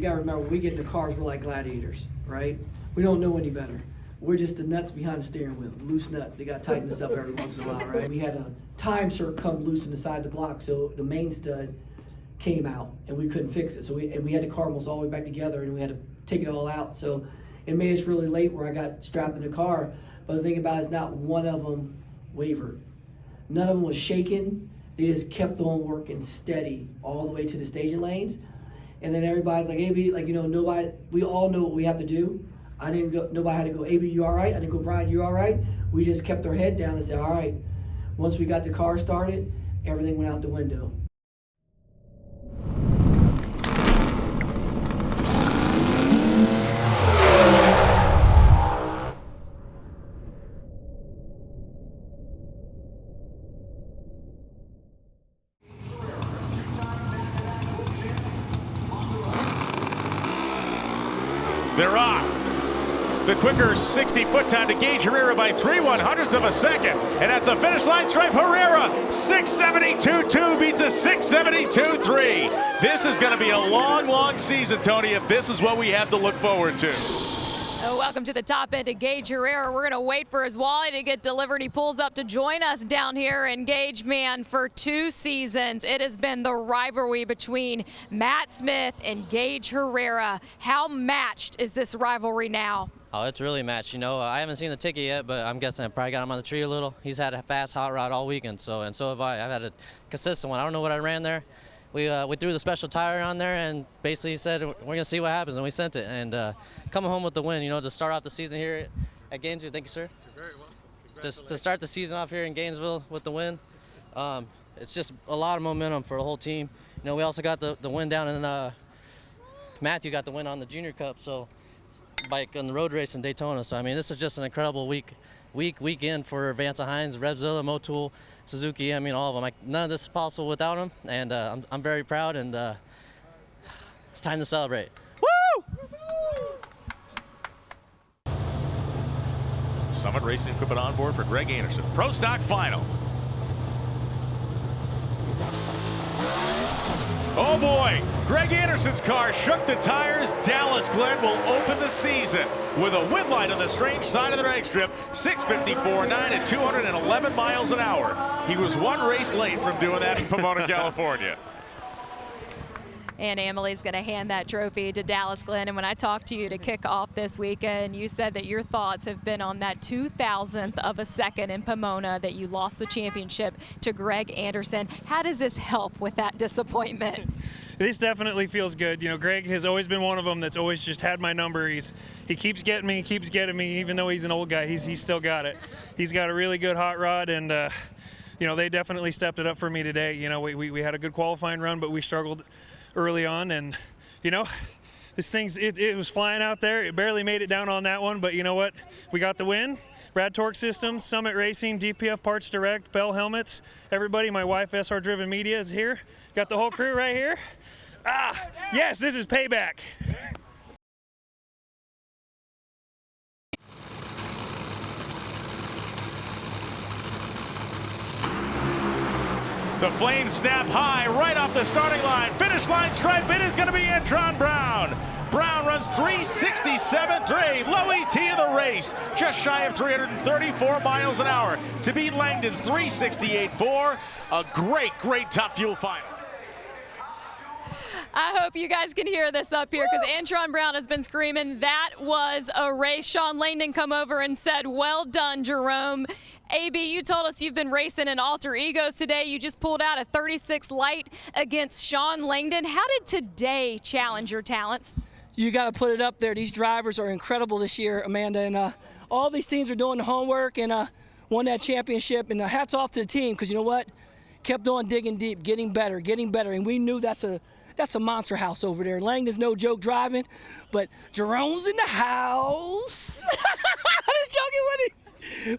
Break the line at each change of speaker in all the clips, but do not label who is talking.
You gotta remember, when we get in the cars, we're like gladiators, right? We don't know any better. We're just the nuts behind the steering wheel, loose nuts. They gotta tighten us up every once in a while, right? We had a time circ come loose in the side of the block, so the main stud came out and we couldn't fix it. So we had the car almost all the way back together and we had to take it all out. So it made us really late where I got strapped in the car. But the thing about it is not one of them wavered. None of them was shaking. They just kept on working steady all the way to the staging lanes. And then everybody's like, AB, like, you know, nobody, we all know what we have to do. I didn't go, nobody had to go, AB, you all right? I didn't go, Brian, you all right? We just kept our head down and said, all right. Once we got the car started, everything went out the window.
They're off. The quicker 60-foot time to Gage Herrera by 3/100ths of a second. And at the finish line stripe, Herrera 6:72.2 beats a 6:72.3. This is going to be a long, long season, Tony, if this is what we have to look forward to.
Oh, welcome to the top end of Gage Herrera. We're going to wait for his wallet to get delivered. He pulls up to join us down here in Gage. Man, for 2 seasons, it has been the rivalry between Matt Smith and Gage Herrera. How matched is this rivalry now?
Oh, it's really matched. You know, I haven't seen the ticket yet, but I'm guessing I probably got him on the tree a little. He's had a fast hot rod all weekend, so have I. I've had a consistent one. I don't know what I ran there. We threw the special tire on there and basically said we're going to see what happens, and we sent it. And coming home with the win, you know, to start off the season here at Gainesville. Thank you, sir.
You're very welcome.
Just to start the season off here in Gainesville with the win, it's just a lot of momentum for the whole team. You know, we also got the win down in Matthew got the win on the Junior Cup, so bike on the road race in Daytona. So I mean, this is just an incredible weekend for Vance Hines, Revzilla, Motul, Suzuki. I mean, all of them. None of this is possible without them, and I'm very proud. And it's time to celebrate.
Woo! Summit Racing Equipment on board for Greg Anderson. Pro Stock Final. Oh boy, Greg Anderson's car shook the tires. Dallas Glenn will open the season with a win line on the strange side of the drag strip, 6:54.9 at 211 miles an hour. He was 1 race late from doing that in Pomona, California.
And Amalie's going to hand that trophy to Dallas Glenn. And when I talked to you to kick off this weekend, you said that your thoughts have been on that 2,000th of a second in Pomona that you lost the championship to Greg Anderson. How does this help with that disappointment?
This definitely feels good. You know, Greg has always been one of them that's always just had my number. He keeps getting me, even though he's an old guy. He's still got it. He's got a really good hot rod, and you know, they definitely stepped it up for me today. You know, we had a good qualifying run, but we struggled early on, and you know, this thing's it was flying out there. It barely made it down on that one, but you know what? We got the win. Rad Torque Systems, Summit Racing, DPF Parts Direct, Bell Helmets, everybody. My wife, SR Driven Media, is here. Got the whole crew right here. Ah, yes, this is payback.
The flames snap high right off the starting line. Finish line stripe, it is going to be Antron Brown. Brown runs 3:67.3, low ET of the race, just shy of 334 miles an hour to beat Langdon's 3:68.4. A great Top Fuel final.
I hope you guys can hear this up here because Antron Brown has been screaming, that was a race. Shawn Langdon come over and said, well done, Jerome. AB, you told us you've been racing in alter egos today. You just pulled out a 36 light against Shawn Langdon. How did today challenge your talents?
You got to put it up there. These drivers are incredible this year, Amanda, and all these teams are doing the homework and won that championship. And hats off to the team because you know what? Kept on digging deep, getting better, and we knew that's a monster house over there. Langdon's no joke driving, but Jerome's in the house. I'm just joking with him.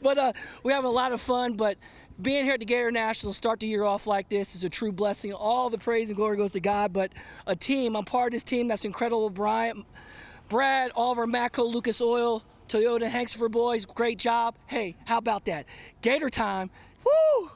But we're having a lot of fun, but being here at the Gatornationals, start the year off like this is a true blessing. All the praise and glory goes to God, but a team, I'm part of this team that's incredible. Brian, Brad, Oliver, Matco, Lucas Oil, Toyota, Hanksford boys, great job. Hey, how about that? Gator time, woo!